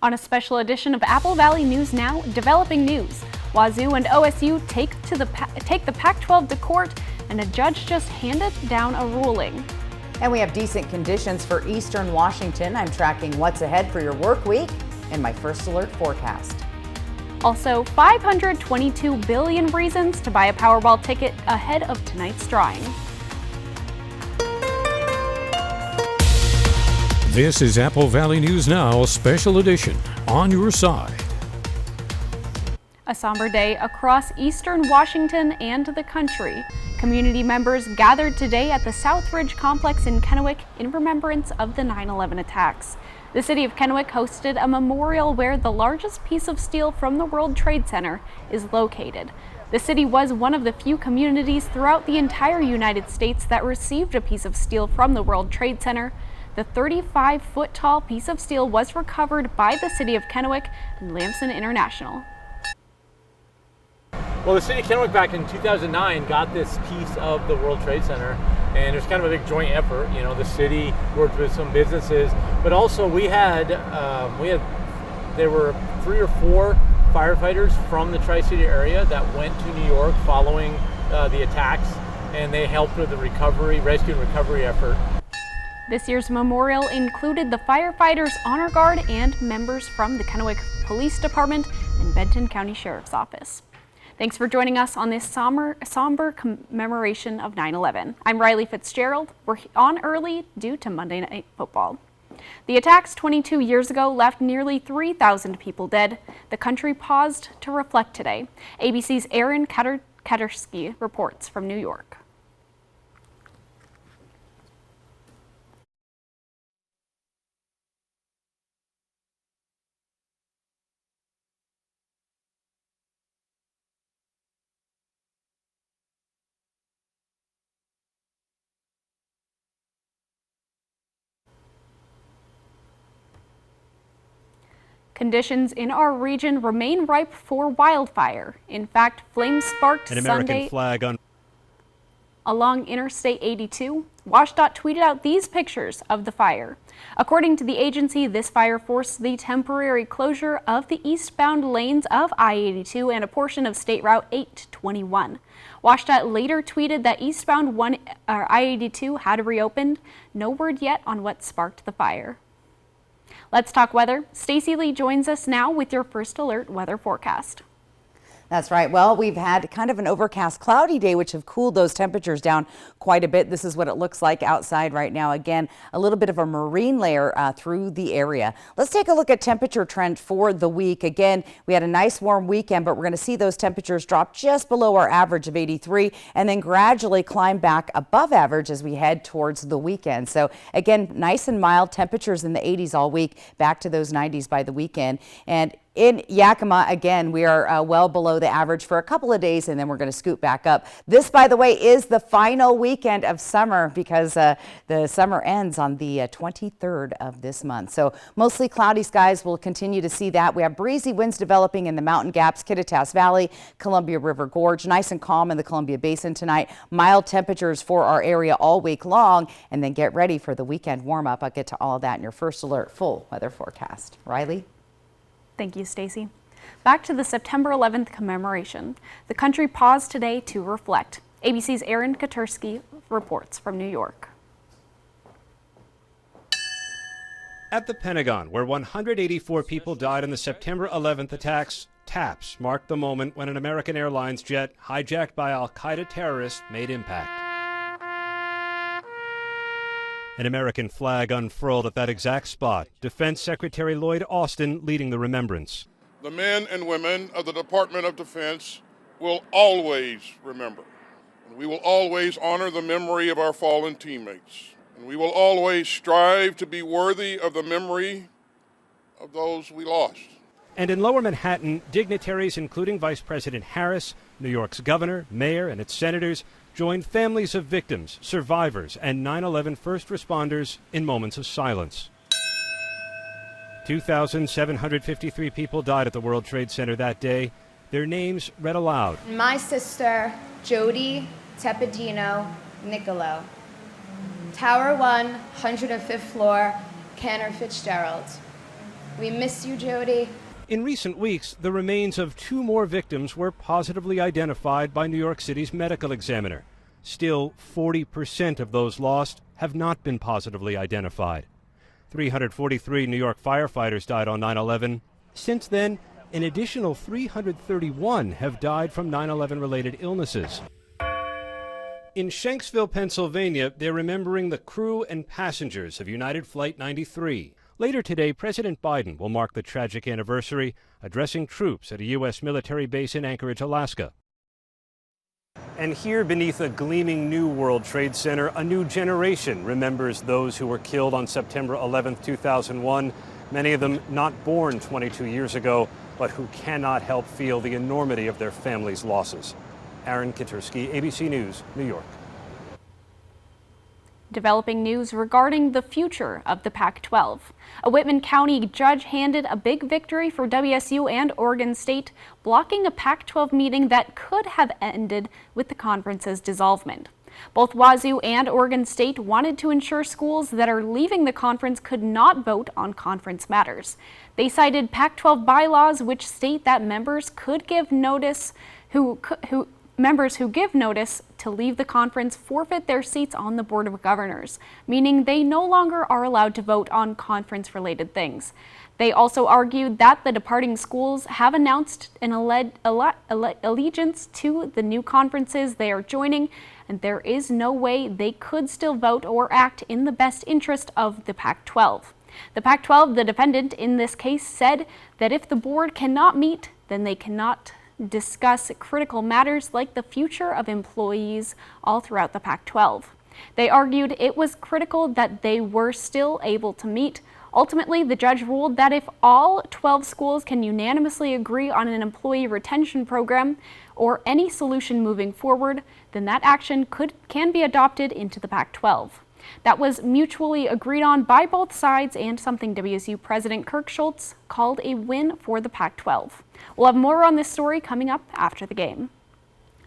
On a special edition of Apple Valley News Now, developing news. Wazoo and OSU take the Pac-12 to court, and a judge just handed down a ruling. And we have decent conditions for eastern Washington. I'm tracking what's ahead for your work week in my First Alert forecast. Also, 522 billion reasons to buy a Powerball ticket ahead of tonight's drawing. This is Apple Valley News Now, special edition, on your side. A somber day across eastern Washington and the country. Community members gathered today at the Southridge Complex in Kennewick in remembrance of the 9/11 attacks. The city of Kennewick hosted a memorial where the largest piece of steel from the World Trade Center is located. The city was one of the few communities throughout the entire United States that received a piece of steel from the World Trade Center. The 35-foot-tall piece of steel was recovered by the city of Kennewick and Lamson International. Well, the city of Kennewick back in 2009 got this piece of the World Trade Center, and there's kind of a big joint effort. You know, the city worked with some businesses, but also there were 3 or 4 firefighters from the Tri-City area that went to New York following the attacks, and they helped with the rescue and recovery effort. This year's memorial included the Firefighters Honor Guard and members from the Kennewick Police Department and Benton County Sheriff's Office. Thanks for joining us on this somber commemoration of 9/11. I'm Riley Fitzgerald. We're on early due to Monday Night Football. The attacks 22 years ago left nearly 3,000 people dead. The country paused to reflect today. ABC's Aaron Katersky reports from New York. Conditions in our region remain ripe for wildfire. In fact, flames sparked Sunday along Interstate 82. WashDOT tweeted out these pictures of the fire. According to the agency, this fire forced the temporary closure of the eastbound lanes of I-82 and a portion of State Route 821. WashDOT later tweeted that eastbound I-82 had reopened. No word yet on what sparked the fire. Let's talk weather. Stacy Lee joins us now with your First Alert weather forecast. That's right. Well, we've had kind of an overcast, cloudy day, which have cooled those temperatures down quite a bit. This is what it looks like outside right now. Again, a little bit of a marine layer through the area. Let's take a look at temperature trend for the week. Again, we had a nice warm weekend, but we're going to see those temperatures drop just below our average of 83 and then gradually climb back above average as we head towards the weekend. So again, nice and mild temperatures in the 80s all week, back to those 90s by the weekend. And in Yakima, again, we are well below the average for a couple of days, and then we're going to scoot back up. This, by the way, is the final weekend of summer because the summer ends on the 23rd of this month. So mostly cloudy skies. We'll continue to see that. We have breezy winds developing in the mountain gaps, Kittitas Valley, Columbia River Gorge. Nice and calm in the Columbia Basin tonight. Mild temperatures for our area all week long, and then get ready for the weekend warm-up. I'll get to all of that in your First Alert full weather forecast. Riley? Thank you, Stacy. Back to the September 11th commemoration. The country paused today to reflect. ABC's Aaron Katersky reports from New York. At the Pentagon, where 184 people died in the September 11th attacks, taps marked the moment when an American Airlines jet hijacked by al-Qaeda terrorists made impact. An American flag unfurled at that exact spot. Defense Secretary Lloyd Austin leading the remembrance. The men and women of the Department of Defense will always remember. And we will always honor the memory of our fallen teammates. And we will always strive to be worthy of the memory of those we lost. And in Lower Manhattan, dignitaries including Vice President Harris, New York's governor, mayor, and its senators joined families of victims, survivors, and 9/11 first responders in moments of silence. 2,753 people died at the World Trade Center that day. Their names read aloud. My sister, Jody Tepedino Nicolo. Tower 1, 105th floor, Cantor Fitzgerald. We miss you, Jody. In recent weeks, the remains of 2 more victims were positively identified by New York City's medical examiner. Still, 40% of those lost have not been positively identified. 343 New York firefighters died on 9/11. Since then, an additional 331 have died from 9/11 related illnesses. In Shanksville, Pennsylvania, they're remembering the crew and passengers of United Flight 93. Later today, President Biden will mark the tragic anniversary, addressing troops at a U.S. military base in Anchorage, Alaska. And here beneath a gleaming new World Trade Center, a new generation remembers those who were killed on September 11, 2001, many of them not born 22 years ago, but who cannot help feel the enormity of their families' losses. Aaron Kitursky, ABC News, New York. Developing news regarding the future of the Pac-12. A Whitman County judge handed a big victory for WSU and Oregon State, blocking a Pac-12 meeting that could have ended with the conference's dissolvement. Both Wazoo and Oregon State wanted to ensure schools that are leaving the conference could not vote on conference matters. They cited Pac-12 bylaws, which state that members could give notice Members who give notice to leave the conference forfeit their seats on the Board of Governors, meaning they no longer are allowed to vote on conference-related things. They also argued that the departing schools have announced an allegiance to the new conferences they are joining, and there is no way they could still vote or act in the best interest of the Pac-12. The Pac-12, the defendant in this case, said that if the board cannot meet, then they cannot discuss critical matters like the future of employees all throughout the Pac-12. They argued it was critical that they were still able to meet. Ultimately, the judge ruled that if all 12 schools can unanimously agree on an employee retention program or any solution moving forward, then that action can be adopted into the Pac-12. That was mutually agreed on by both sides and something WSU President Kirk Schultz called a win for the Pac-12. We'll have more on this story coming up after the game.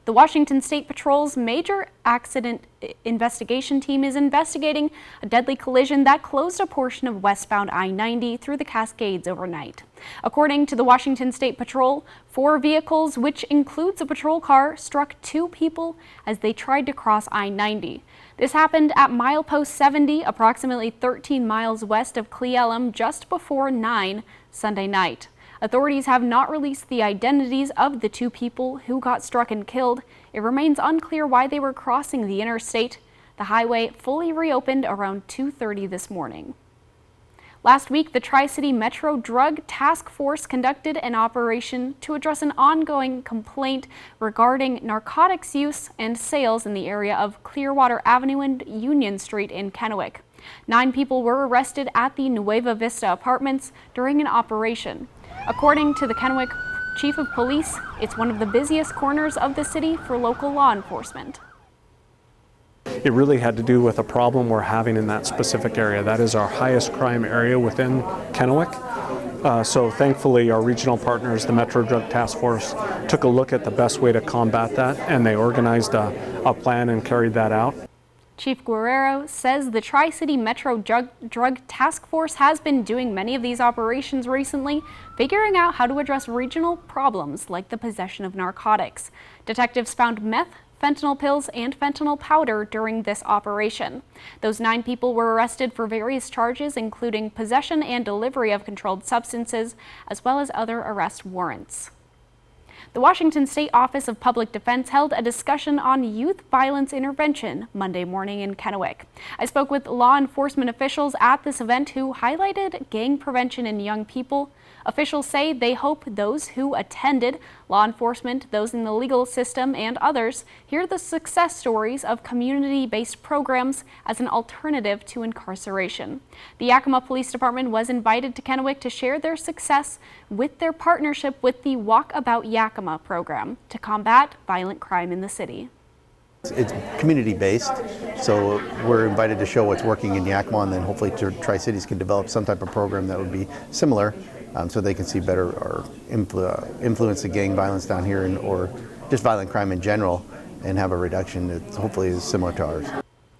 The Washington State Patrol's Major Accident Investigation Team is investigating a deadly collision that closed a portion of westbound I-90 through the Cascades overnight. According to the Washington State Patrol, 4 vehicles, which includes a patrol car, struck 2 people as they tried to cross I-90. This happened at milepost 70, approximately 13 miles west of Cle Elum, just before 9 Sunday night. Authorities have not released the identities of the 2 people who got struck and killed. It remains unclear why they were crossing the interstate. The highway fully reopened around 2:30 this morning. Last week, the Tri-City Metro Drug Task Force conducted an operation to address an ongoing complaint regarding narcotics use and sales in the area of Clearwater Avenue and Union Street in Kennewick. 9 people were arrested at the Nueva Vista Apartments during an operation. According to the Kennewick Chief of Police, it's one of the busiest corners of the city for local law enforcement. It really had to do with a problem we're having in that specific area. That is our highest crime area within Kennewick. So thankfully our regional partners, the Metro Drug Task Force, took a look at the best way to combat that, and they organized a plan and carried that out. Chief Guerrero says the Tri-City Metro Drug Task Force has been doing many of these operations recently, figuring out how to address regional problems like the possession of narcotics. Detectives found meth, fentanyl pills, and fentanyl powder during this operation. Those 9 people were arrested for various charges, including possession and delivery of controlled substances, as well as other arrest warrants. The Washington State Office of Public Defense held a discussion on youth violence intervention Monday morning in Kennewick. I spoke with law enforcement officials at this event who highlighted gang prevention in young people. Officials say they hope those who attended, law enforcement, those in the legal system, and others, hear the success stories of community-based programs as an alternative to incarceration. The Yakima Police Department was invited to Kennewick to share their success with their partnership with the Walk About Yakima program to combat violent crime in the city. It's community-based, so we're invited to show what's working in Yakima, and then hopefully Tri-Cities can develop some type of program that would be similar, so they can see better or influence the gang violence down here, or just violent crime in general, and have a reduction that hopefully is similar to ours.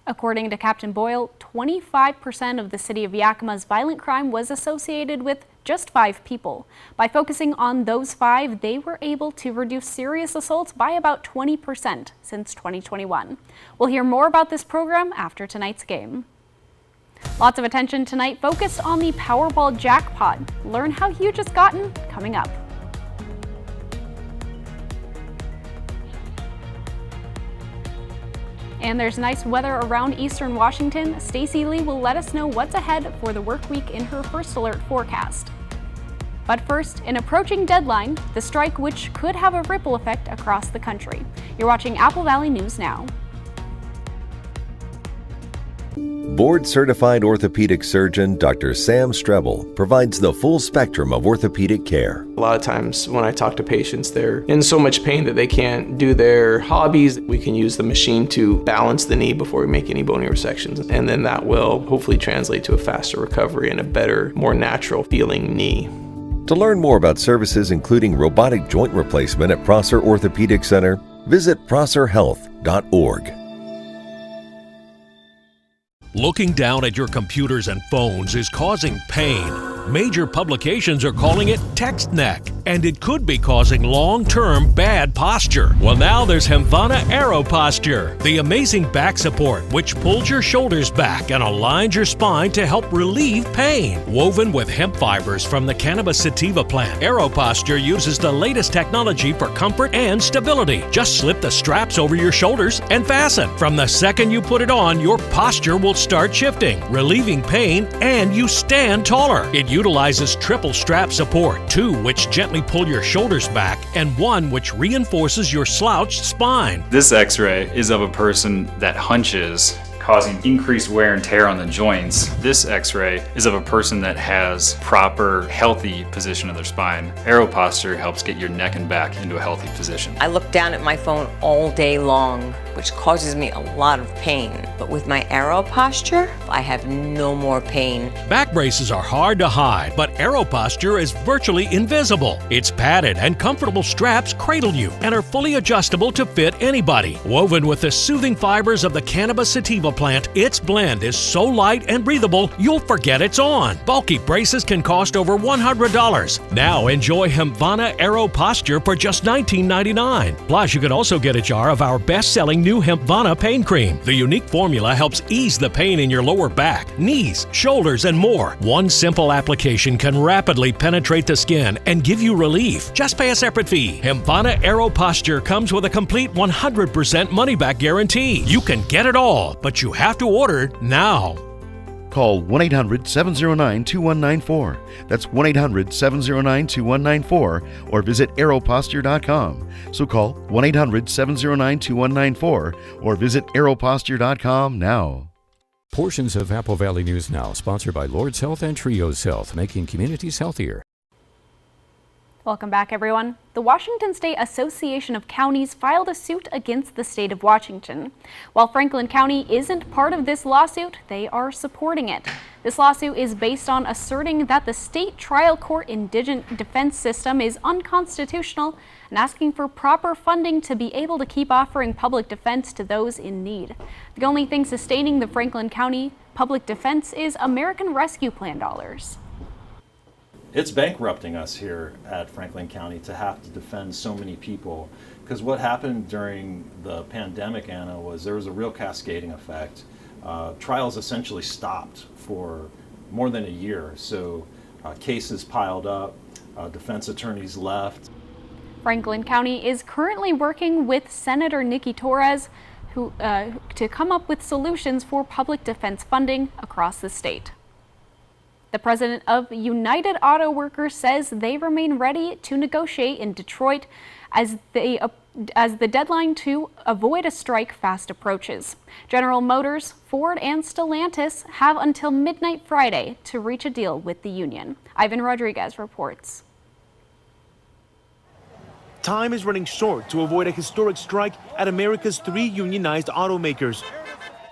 According to Captain Boyle, 25% of the city of Yakima's violent crime was associated with just 5 people. By focusing on those 5, they were able to reduce serious assaults by about 20% since 2021. We'll hear more about this program after tonight's game. Lots of attention tonight focused on the Powerball jackpot. Learn how huge it's gotten coming up. And there's nice weather around eastern Washington. Stacey Lee will let us know what's ahead for the work week in her First Alert forecast. But first, an approaching deadline, the strike which could have a ripple effect across the country. You're watching Apple Valley News Now. Board-certified orthopedic surgeon Dr. Sam Strebel provides the full spectrum of orthopedic care. A lot of times when I talk to patients, they're in so much pain that they can't do their hobbies. We can use the machine to balance the knee before we make any bony resections, and then that will hopefully translate to a faster recovery and a better, more natural feeling knee. To learn more about services including robotic joint replacement at Prosser Orthopedic Center, visit prosserhealth.org. Looking down at your computers and phones is causing pain. Major publications are calling it text neck, and it could be causing long-term bad posture. Well, now there's Hemvana Aero Posture, the amazing back support which pulls your shoulders back and aligns your spine to help relieve pain. Woven with hemp fibers from the cannabis sativa plant, Aero Posture uses the latest technology for comfort and stability. Just slip the straps over your shoulders and fasten. From the second you put it on, your posture will start shifting, relieving pain, and you stand taller. It utilizes triple strap support, 2 which gently pull your shoulders back, and 1 which reinforces your slouched spine. This x-ray is of a person that hunches, causing increased wear and tear on the joints. This x-ray is of a person that has proper, healthy position of their spine. Aero Posture helps get your neck and back into a healthy position. I look down at my phone all day long, which causes me a lot of pain. But with my Aero Posture, I have no more pain. Back braces are hard to hide, but Aero Posture is virtually invisible. Its padded and comfortable straps cradle you and are fully adjustable to fit anybody. Woven with the soothing fibers of the cannabis sativa plant, its blend is so light and breathable, you'll forget it's on. Bulky braces can cost over $100. Now enjoy Hemvana Aero Posture for just $19.99. Plus, you can also get a jar of our best-selling new Hemvana Pain Cream. The unique formula helps ease the pain in your lower back, knees, shoulders, and more. One simple application can rapidly penetrate the skin and give you relief. Just pay a separate fee. Hemvana Aero Posture comes with a complete 100% money-back guarantee. You can get it all, but you have to order now. Call 1-800-709-2194. That's 1-800-709-2194 or visit aeroposture.com. So call 1-800-709-2194 or visit aeroposture.com now. Portions of Apple Valley News Now, sponsored by Lord's Health and Trios Health, making communities healthier. Welcome back, everyone. The Washington State Association of Counties filed a suit against the state of Washington. While Franklin County isn't part of this lawsuit, they are supporting it. This lawsuit is based on asserting that the state trial court indigent defense system is unconstitutional and asking for proper funding to be able to keep offering public defense to those in need. The only thing sustaining the Franklin County public defense is American Rescue Plan dollars. It's bankrupting us here at Franklin County to have to defend so many people, because what happened during the pandemic, Anna, was there was a real cascading effect. Trials essentially stopped for more than a year, so cases piled up, defense attorneys left. Franklin County is currently working with Senator Nikki Torres to come up with solutions for public defense funding across the state. The president of United Auto Workers says they remain ready to negotiate in Detroit as the deadline to avoid a strike fast approaches. General Motors, Ford, and Stellantis have until midnight Friday to reach a deal with the union. Ivan Rodriguez reports. Time is running short to avoid a historic strike at America's 3 unionized automakers.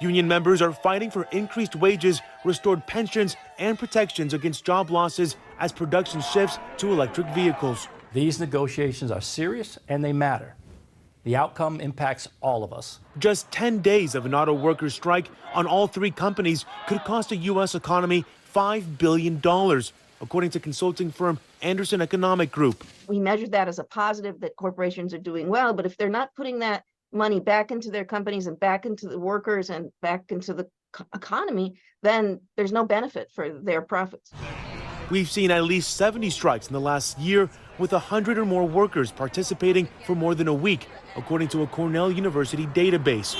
Union members are fighting for increased wages, restored pensions, and protections against job losses as production shifts to electric vehicles. These negotiations are serious and they matter. The outcome impacts all of us. Just 10 days of an auto workers' strike on all 3 companies could cost the U.S. economy $5 billion. according to consulting firm Anderson Economic Group. We measure that as a positive that corporations are doing well, but if they're not putting that money back into their companies and back into the workers and back into the economy, then there's no benefit for their profits. We've seen at least 70 strikes in the last year, with 100 or more workers participating for more than a week, according to a Cornell University database.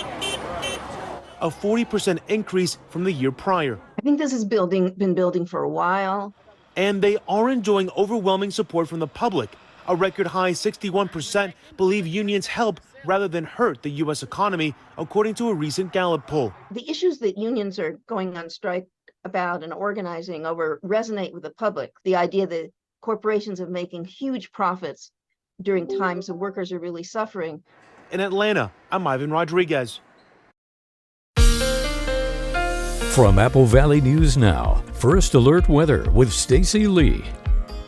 A 40% increase from the year prior. I think this has been building for a while. And they are enjoying overwhelming support from the public. A record high 61% believe unions help rather than hurt the U.S. economy, according to a recent Gallup poll. The issues that unions are going on strike about and organizing over resonate with the public. The idea that corporations are making huge profits during times when workers are really suffering. In Atlanta, I'm Ivan Rodriguez. From Apple Valley News Now, First Alert Weather with Stacy Lee.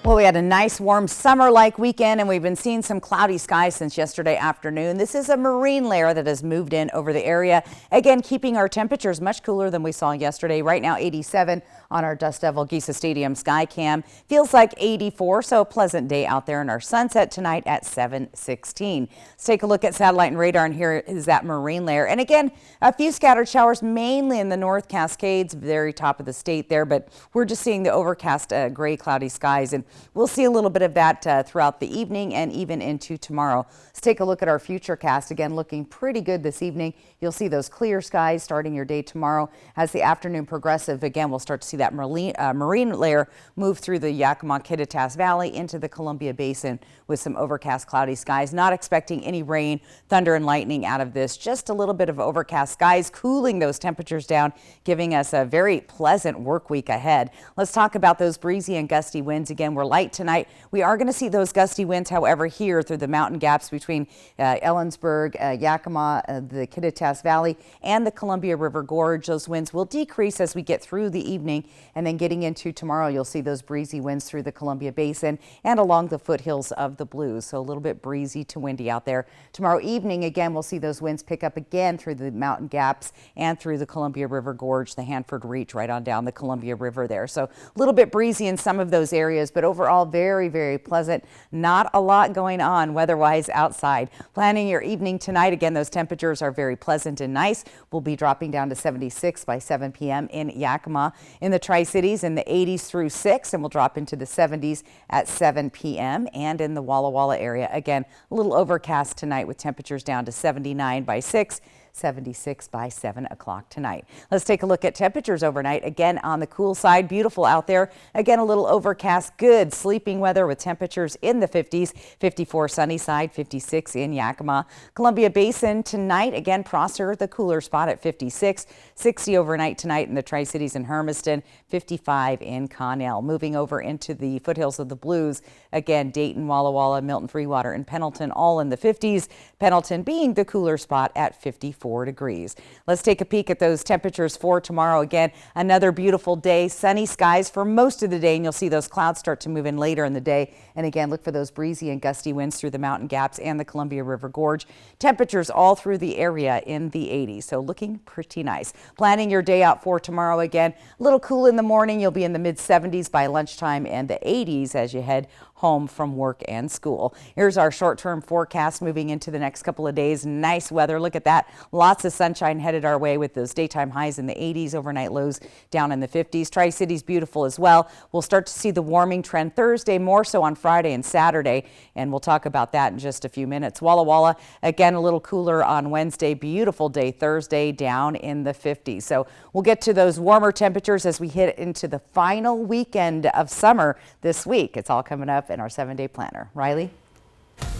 Well, we had a nice warm summer-like weekend, and we've been seeing some cloudy skies since yesterday afternoon. This is a marine layer that has moved in over the area, again keeping our temperatures much cooler than we saw yesterday. Right now 87 on our Dust Devil Giza Stadium sky cam. Feels like 84, so a pleasant day out there, and our sunset tonight at 7:16. Let's take a look at satellite and radar, and here is that marine layer. And again, a few scattered showers mainly in the North Cascades, very top of the state there, but we're just seeing the overcast gray cloudy skies, and we'll see a little bit of that throughout the evening and even into tomorrow. Let's take a look at our futurecast. Again, looking pretty good this evening. You'll see those clear skies starting your day tomorrow. As the afternoon progresses, again, we'll start to see that marine layer move through the Yakima-Kittitas Valley into the Columbia Basin with some overcast cloudy skies. Not expecting any rain, thunder, and lightning out of this. Just a little bit of overcast skies, cooling those temperatures down, giving us a very pleasant work week ahead. Let's talk about those breezy and gusty winds. Again, we're light tonight. We are going to see those gusty winds, however, here through the mountain gaps between Ellensburg, Yakima, the Kittitas Valley, and the Columbia River Gorge. Those winds will decrease as we get through the evening, and then getting into tomorrow, you'll see those breezy winds through the Columbia Basin and along the foothills of the Blues. So a little bit breezy to windy out there. Tomorrow evening, again, we'll see those winds pick up again through the mountain gaps and through the Columbia River Gorge, the Hanford Reach, right on down the Columbia River there. So a little bit breezy in some of those areas, but overall very, very pleasant. Not a lot going on weather-wise outside. Planning your evening tonight, again, those temperatures are very pleasant and nice. We'll be dropping down to 76 by 7 p.m. in Yakima. In the Tri-Cities, in the 80s through 6, and we'll drop into the 70s at 7 p.m. And in the Walla Walla area, again, a little overcast tonight with temperatures down to 79 by 6. 76 by 7 o'clock tonight. Let's take a look at temperatures overnight. Again, on the cool side, beautiful out there. Again, a little overcast, good sleeping weather with temperatures in the 50s, 54 sunny side, 56 in Yakima. Columbia Basin tonight, again, Prosser, the cooler spot at 56, 60 overnight tonight in the Tri-Cities and Hermiston, 55 in Connell. Moving over into the foothills of the Blues, again, Dayton, Walla Walla, Milton, Freewater, and Pendleton all in the 50s. Pendleton being the cooler spot at 54 degrees. Let's take a peek at those temperatures for tomorrow. Again, another beautiful day, sunny skies for most of the day, and you'll see those clouds start to move in later in the day. And again, look for those breezy and gusty winds through the mountain gaps and the Columbia River Gorge. Temperatures all through the area in the 80s, so looking pretty nice. Planning your day out for tomorrow, again, a little cool in the morning. You'll be in the mid 70s by lunchtime and the 80s as you head home from work and school. Here's our short-term forecast moving into the next couple of days. Nice weather. Look at that. Lots of sunshine headed our way with those daytime highs in the 80s, overnight lows down in the 50s. Tri-Cities beautiful as well. We'll start to see the warming trend Thursday, more so on Friday and Saturday, and we'll talk about that in just a few minutes. Walla Walla, again, a little cooler on Wednesday. Beautiful day Thursday, down in the 50s. So we'll get to those warmer temperatures as we hit into the final weekend of summer this week. It's all coming up in our 7-day planner. Riley?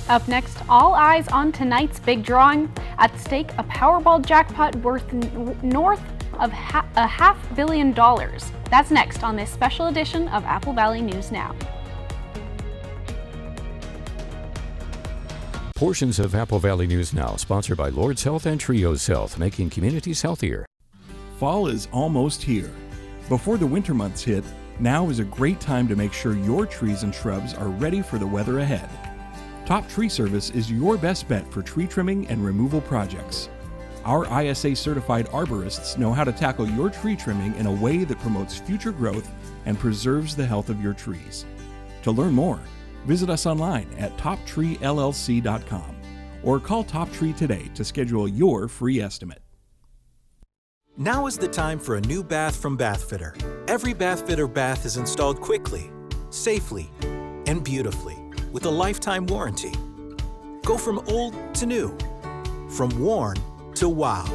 Up next, all eyes on tonight's big drawing. At stake, a Powerball jackpot worth north of $500 million. That's next on this special edition of Apple Valley News Now. Portions of Apple Valley News Now, sponsored by Lord's Health and Trios Health, making communities healthier. Fall is almost here. Before the winter months hit, now is a great time to make sure your trees and shrubs are ready for the weather ahead. Top Tree Service is your best bet for tree trimming and removal projects. Our ISA certified arborists know how to tackle your tree trimming in a way that promotes future growth and preserves the health of your trees. To learn more, visit us online at toptreellc.com or call Top Tree today to schedule your free estimate. Now is the time for a new bath from Bathfitter. Every Bathfitter bath is installed quickly, safely, and beautifully with a lifetime warranty. Go from old to new, from worn to wow.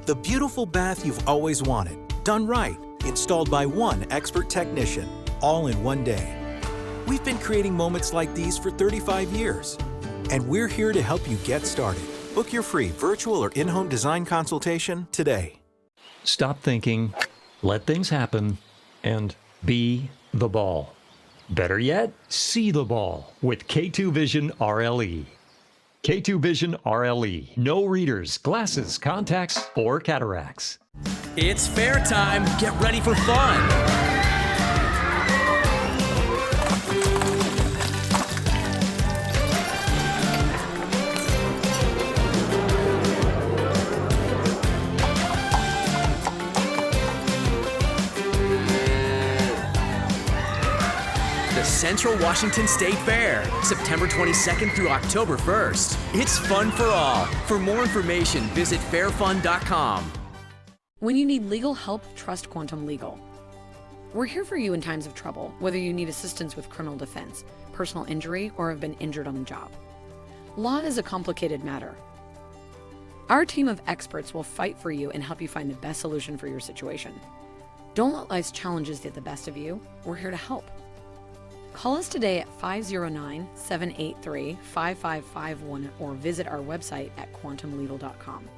The beautiful bath you've always wanted, done right, installed by one expert technician, all in one day. We've been creating moments like these for 35 years, and we're here to help you get started. Book your free virtual or in-home design consultation today. Stop thinking, let things happen, and be the ball. Better yet, see the ball with K2 Vision RLE. K2 Vision RLE. No readers, glasses, contacts, or cataracts. It's fair time. Get ready for fun. The Central Washington State Fair, September 22nd through October 1st. It's fun for all. For more information, visit fairfun.com. When you need legal help, trust Quantum Legal. We're here for you in times of trouble, whether you need assistance with criminal defense, personal injury, or have been injured on the job. Law is a complicated matter. Our team of experts will fight for you and help you find the best solution for your situation. Don't let life's challenges get the best of you. We're here to help. Call us today at 509-783-5551 or visit our website at quantumlegal.com.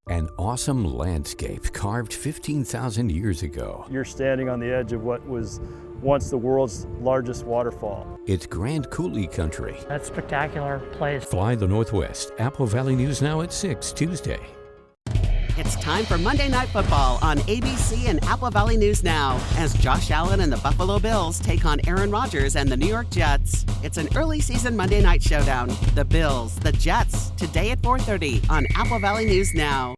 An awesome landscape carved 15,000 years ago. You're standing on the edge of what was once the world's largest waterfall. It's Grand Coulee country. That's a spectacular place. Fly the Northwest. Apple Valley News Now at 6 Tuesday. It's time for Monday Night Football on ABC and Apple Valley News Now as Josh Allen and the Buffalo Bills take on Aaron Rodgers and the New York Jets. It's an early season Monday night showdown. The Bills, the Jets, today at 4:30 on Apple Valley News Now.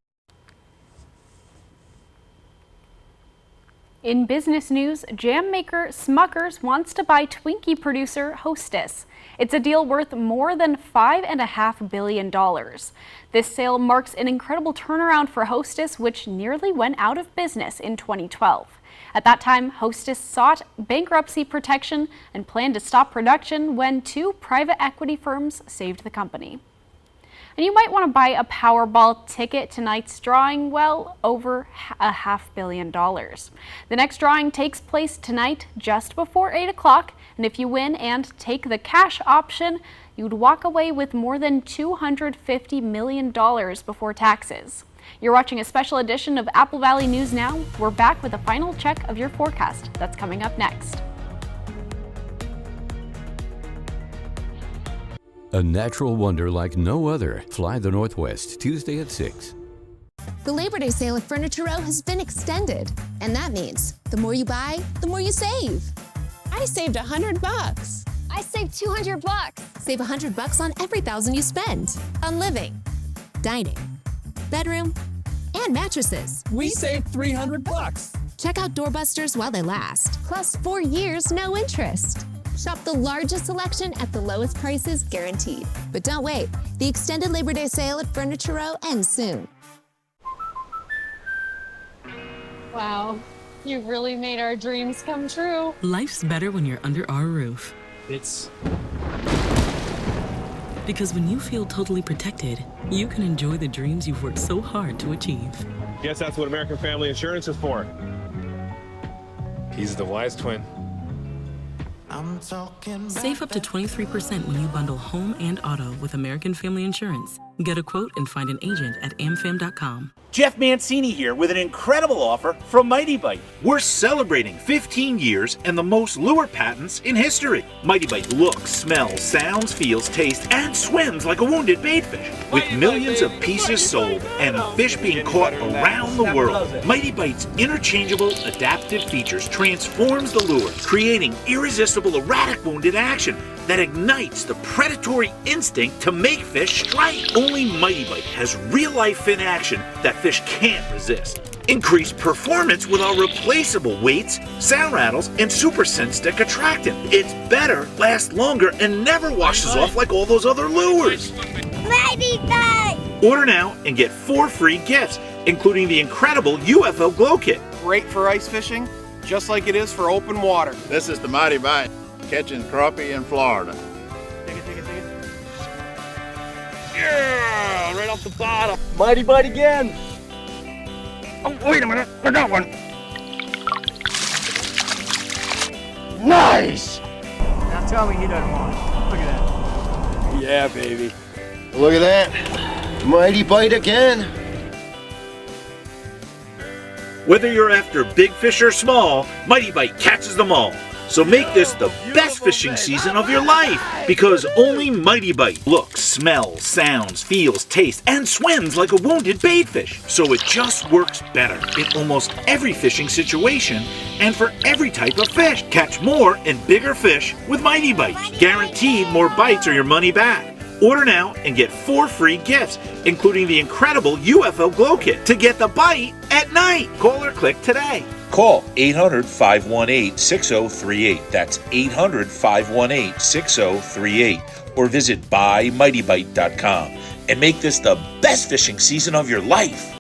In business news, jam maker Smucker's wants to buy Twinkie producer Hostess. It's a deal worth more than $5.5 billion. This sale marks an incredible turnaround for Hostess, which nearly went out of business in 2012. At that time, Hostess sought bankruptcy protection and planned to stop production when two private equity firms saved the company. And you might want to buy a Powerball ticket. Tonight's drawing, well, over $500 million. The next drawing takes place tonight just before 8 o'clock. And if you win and take the cash option, you'd walk away with more than $250 million before taxes. You're watching a special edition of Apple Valley News Now. We're back with a final check of your forecast. That's coming up next. A natural wonder like no other. Fly the Northwest, Tuesday at 6. The Labor Day sale at Furniture Row has been extended, and that means the more you buy, the more you save. I saved $100. I saved $200. Save $100 on every $1,000 you spend on living, dining, bedroom, and mattresses. We saved $300. Check out Doorbusters while they last. Plus 4 years, no interest. Shop the largest selection at the lowest prices guaranteed. But don't wait. The extended Labor Day sale at Furniture Row ends soon. Wow, you really made our dreams come true. Life's better when you're under our roof. Because when you feel totally protected, you can enjoy the dreams you've worked so hard to achieve. Guess that's what American Family Insurance is for. He's the wise twin. Save up to 23% when you bundle home and auto with American Family Insurance. Get a quote and find an agent at amfam.com. Jeff Mancini here with an incredible offer from Mighty Bite. We're celebrating 15 years and the most lure patents in history. Mighty Bite looks, smells, sounds, feels, tastes, and swims like a wounded baitfish. With millions of pieces sold and fish being caught around the world, Mighty Bite's interchangeable adaptive features transforms the lure, creating irresistible erratic wounded action that ignites the predatory instinct to make fish strike. Only Mighty Bite has real-life fin action that fish can't resist. Increased performance with our replaceable weights, sound rattles, and Super Sense Stick attractant. It's better, lasts longer, and never washes off like all those other lures. Mighty Bite! Order now and get 4 free gifts, including the incredible UFO Glow Kit. Great for ice fishing, just like it is for open water. This is the Mighty Bite, catching crappie in Florida. Take it. Yeah, right off the bottom. Mighty Bite again! Oh, wait a minute, I got one. Nice! Now tell me he doesn't want it. Look at that. Yeah, baby. Look at that, Mighty Bite again. Whether you're after big fish or small, Mighty Bite catches them all. So make this the best fishing season of your life, because only Mighty Bite looks, smells, sounds, feels, tastes, and swims like a wounded baitfish. So it just works better in almost every fishing situation and for every type of fish. Catch more and bigger fish with Mighty Bite. Guaranteed more bites or your money back. Order now and get 4 free gifts, including the incredible UFO Glow Kit to get the bite at night. Call or click today. Call 800-518-6038. That's 800-518-6038. Or visit buymightybite.com and make this the best fishing season of your life.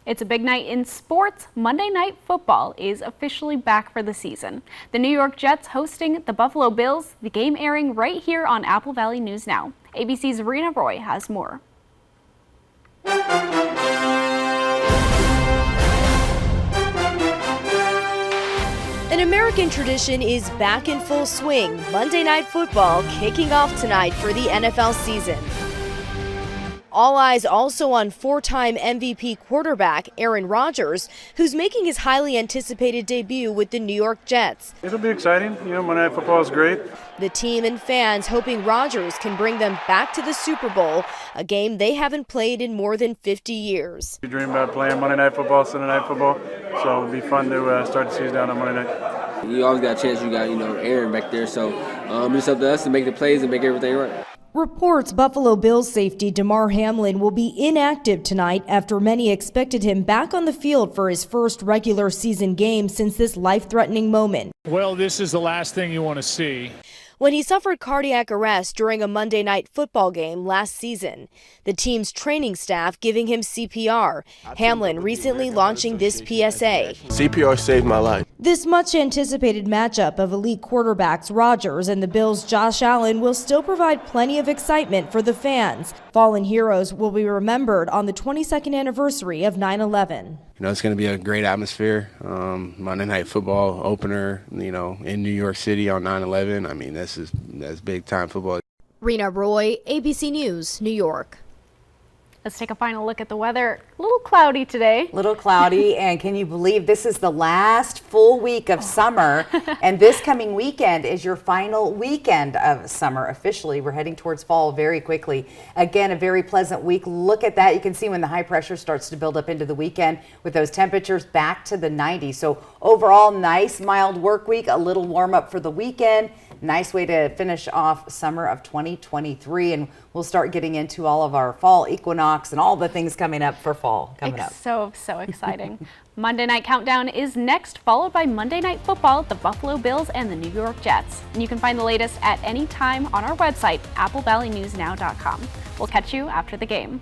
It's a big night in sports. Monday Night Football is officially back for the season. The New York Jets hosting the Buffalo Bills, the game airing right here on Apple Valley News Now. ABC's Rena Roy has more. An American tradition is back in full swing. Monday Night Football kicking off tonight for the NFL season. All eyes also on 4-time MVP quarterback Aaron Rodgers, who's making his highly anticipated debut with the New York Jets. It'll be exciting. Monday Night Football is great. The team and fans hoping Rodgers can bring them back to the Super Bowl, a game they haven't played in more than 50 years. We dream about playing Monday Night Football, Sunday Night Football, so it'll be fun to start the season down on Monday night. You always got a chance. You got, Aaron back there, so it's up to us to make the plays and make everything right. Reports Buffalo Bills safety Damar Hamlin will be inactive tonight after many expected him back on the field for his first regular season game since this life-threatening moment. Well, this is the last thing you want to see. When he suffered cardiac arrest during a Monday Night Football game last season. The team's training staff giving him CPR. Hamlin recently launching this PSA. CPR saved my life. This much-anticipated matchup of elite quarterbacks Rodgers and the Bills' Josh Allen will still provide plenty of excitement for the fans. Fallen heroes will be remembered on the 22nd anniversary of 9/11. It's going to be a great atmosphere. Monday Night Football opener, in New York City on 9/11. I mean, that's big time football. Rena Roy, ABC News, New York. Let's take a final look at the weather. A little cloudy today. Little cloudy, and can you believe this is the last full week of summer, and this coming weekend is your final weekend of summer officially. We're heading towards fall very quickly. Again, a very pleasant week. Look at that. You can see when the high pressure starts to build up into the weekend with those temperatures back to the 90s. So overall, nice mild work week, a little warm up for the weekend. Nice way to finish off summer of 2023, and we'll start getting into all of our fall equinox and all the things coming up for fall coming up. So exciting. Monday Night Countdown is next, followed by Monday Night Football, the Buffalo Bills, and the New York Jets. And you can find the latest at any time on our website, applevalleyNewsNow.com. We'll catch you after the game.